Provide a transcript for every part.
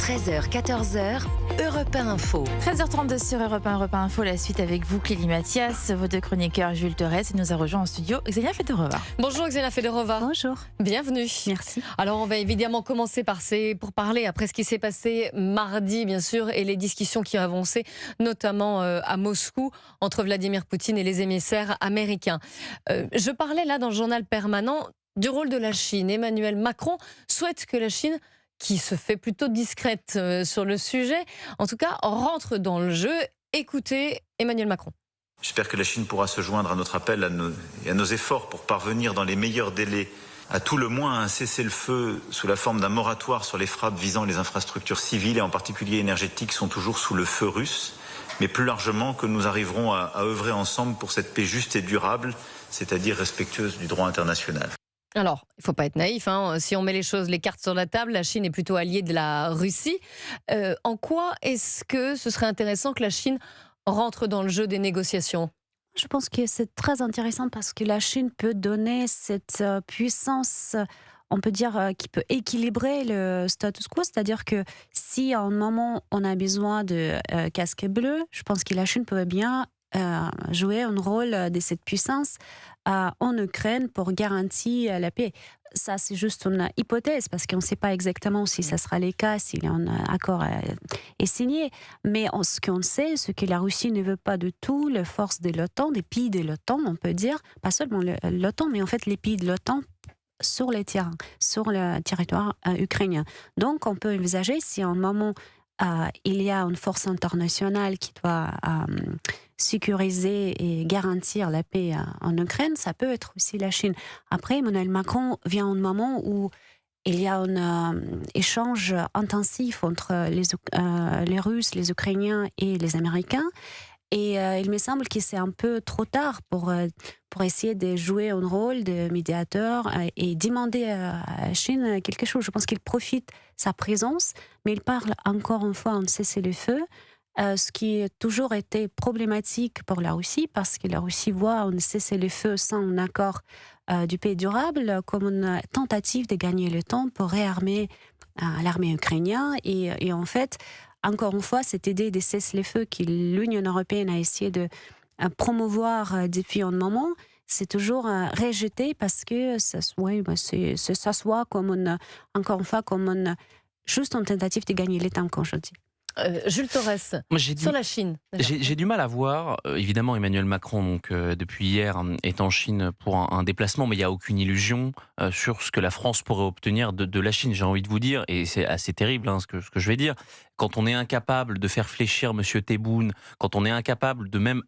13h, 14h, Europe 1 Info. 13h32 sur Europe 1 Info, la suite avec vous, Clélie Mathias, vos deux chroniqueurs, Jules Torres, et nous a rejoint en studio Xenia Fedorova. Bonjour Xenia Fedorova. Bonjour. Bienvenue. Merci. Alors on va évidemment commencer pour parler après ce qui s'est passé mardi, bien sûr, et les discussions qui ont avancé, notamment à Moscou, entre Vladimir Poutine et les émissaires américains. Je parlais là dans le journal permanent du rôle de la Chine. Emmanuel Macron souhaite que la Chine, qui se fait plutôt discrète sur le sujet, en tout cas rentre dans le jeu. Écoutez Emmanuel Macron. J'espère que la Chine pourra se joindre à notre appel et à nos efforts pour parvenir dans les meilleurs délais à tout le moins à un cessez-le-feu sous la forme d'un moratoire sur les frappes visant les infrastructures civiles et en particulier énergétiques qui sont toujours sous le feu russe, mais plus largement que nous arriverons à œuvrer ensemble pour cette paix juste et durable, c'est-à-dire respectueuse du droit international. Alors, il ne faut pas être naïf, si on met les cartes sur la table, la Chine est plutôt alliée de la Russie. En quoi est-ce que ce serait intéressant que la Chine rentre dans le jeu des négociations ? Je pense que c'est très intéressant parce que la Chine peut donner cette puissance, on peut dire, qui peut équilibrer le status quo. C'est-à-dire que si à un moment on a besoin de casques bleus, je pense que la Chine peut bien jouer un rôle de cette puissance en Ukraine pour garantir la paix. Ça, c'est juste une hypothèse parce qu'on ne sait pas exactement si ça sera le cas, si un accord est signé. Mais ce qu'on sait, c'est que la Russie ne veut pas du tout les forces de l'OTAN, des pays de l'OTAN, on peut dire, pas seulement l'OTAN, mais en fait les pays de l'OTAN sur les terrains, sur le territoire ukrainien. Donc, on peut envisager si à un moment il y a une force internationale qui doit sécuriser et garantir la paix en Ukraine, ça peut être aussi la Chine. Après, Emmanuel Macron vient à un moment où il y a un échange intensif entre les Russes, les Ukrainiens et les Américains. Et il me semble que c'est un peu trop tard pour essayer de jouer un rôle de médiateur et demander à la Chine quelque chose. Je pense qu'il profite de sa présence, mais il parle encore une fois en cessez-le-feu, ce qui a toujours été problématique pour la Russie, parce que la Russie voit un cessez-le-feu sans un accord du paix durable comme une tentative de gagner le temps pour réarmer l'armée ukrainienne. Et en fait, encore une fois, cette idée de cessez-le-feu que l'Union européenne a essayé de promouvoir depuis un moment, c'est toujours rejeté parce que ça soit comme encore une fois, comme juste une tentative de gagner le temps, comme je dis. Jules Torres, sur la Chine. J'ai du mal à voir, évidemment Emmanuel Macron donc, depuis hier est en Chine pour un déplacement, mais il n'y a aucune illusion sur ce que la France pourrait obtenir de la Chine, j'ai envie de vous dire, et c'est assez terrible ce que je vais dire, quand on est incapable de faire fléchir M. Tebboune, quand on est incapable de même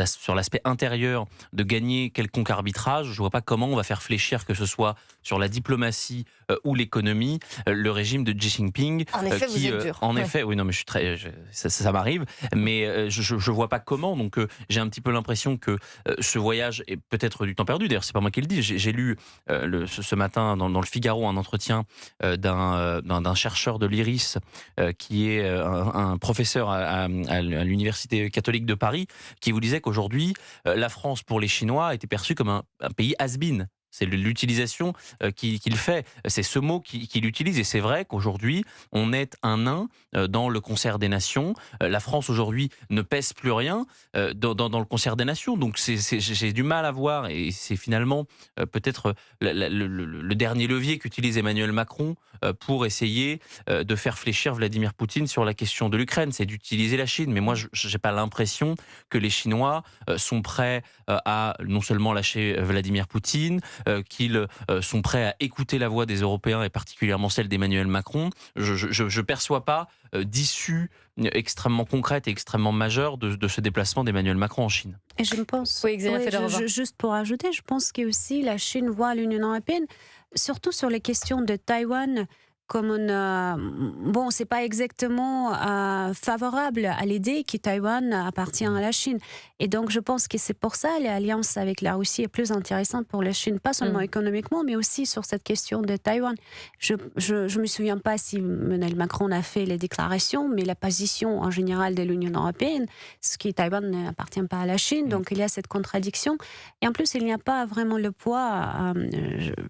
sur l'aspect intérieur, de gagner quelconque arbitrage, je ne vois pas comment on va faire fléchir, que ce soit sur la diplomatie ou l'économie, le régime de Xi Jinping. En effet, vous êtes dur. En effet, oui, non, mais ça m'arrive, mais je ne vois pas comment. Donc, j'ai un petit peu l'impression que ce voyage est peut-être du temps perdu. D'ailleurs, c'est pas moi qui le dis. J'ai lu ce matin dans le Figaro un entretien d'un chercheur de l'IRIS qui est un professeur à l'Université catholique de Paris, qui vous disait qu'aujourd'hui, la France, pour les Chinois, était perçue comme un pays has-been. C'est l'utilisation qu'il fait. C'est ce mot qu'il utilise. Et c'est vrai qu'aujourd'hui, on est un nain dans le concert des nations. La France, aujourd'hui, ne pèse plus rien dans le concert des nations. Donc, j'ai du mal à voir. Et c'est finalement peut-être le dernier levier qu'utilise Emmanuel Macron pour essayer de faire fléchir Vladimir Poutine sur la question de l'Ukraine. C'est d'utiliser la Chine. Mais moi, je n'ai pas l'impression que les Chinois sont prêts à non seulement lâcher Vladimir Poutine, qu'ils sont prêts à écouter la voix des Européens et particulièrement celle d'Emmanuel Macron. Je ne perçois pas d'issue extrêmement concrète et extrêmement majeure de ce déplacement d'Emmanuel Macron en Chine. Et je pense, juste pour ajouter, je pense que aussi la Chine voit l'Union européenne, surtout sur les questions de Taïwan, comme bon, c'est pas exactement favorable à l'idée que Taïwan appartient à la Chine. Et donc, je pense que c'est pour ça l'alliance avec la Russie est plus intéressante pour la Chine, pas seulement économiquement, mais aussi sur cette question de Taïwan. Je me souviens pas si Emmanuel Macron a fait les déclarations, mais la position en général de l'Union européenne, ce qui Taïwan n'appartient pas à la Chine, donc il y a cette contradiction. Et en plus, il n'y a pas vraiment le poids.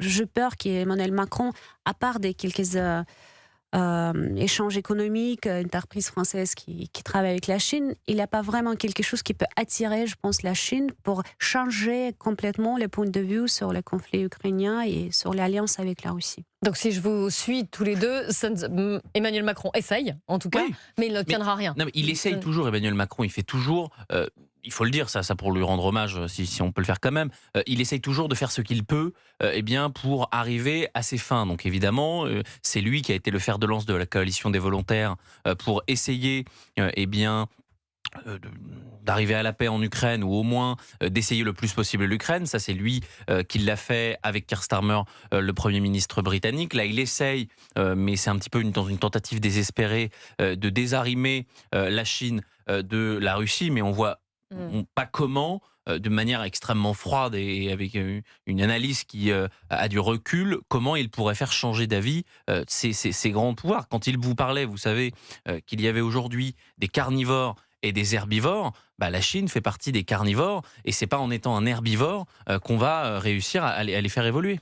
J'ai peur qu'Emmanuel Macron, à part des quelques échange économique, une entreprise française qui travaille avec la Chine, il n'y a pas vraiment quelque chose qui peut attirer, je pense, la Chine pour changer complètement le point de vue sur le conflit ukrainien et sur l'alliance avec la Russie. Donc si je vous suis tous les deux, Emmanuel Macron essaye, en tout cas, Oui. mais il n'obtiendra rien. Non, mais il essaye toujours, Emmanuel Macron, il fait toujours, il faut le dire, ça pour lui rendre hommage, si on peut le faire quand même, il essaye toujours de faire ce qu'il peut eh bien, pour arriver à ses fins. Donc évidemment, c'est lui qui a été le fer de lance de la coalition des volontaires pour essayer eh bien, d'arriver à la paix en Ukraine ou au moins d'essayer le plus possible l'Ukraine. Ça, c'est lui qui l'a fait avec Keir Starmer, le Premier ministre britannique. Là, il essaye, mais c'est un petit peu dans une tentative désespérée de désarrimer la Chine de la Russie, mais on voit pas comment, de manière extrêmement froide et avec une analyse qui a du recul, comment il pourrait faire changer d'avis ces grands pouvoirs. Quand il vous parlait, vous savez, qu'il y avait aujourd'hui des carnivores et des herbivores, bah, la Chine fait partie des carnivores et c'est pas en étant un herbivore qu'on va réussir à les faire évoluer.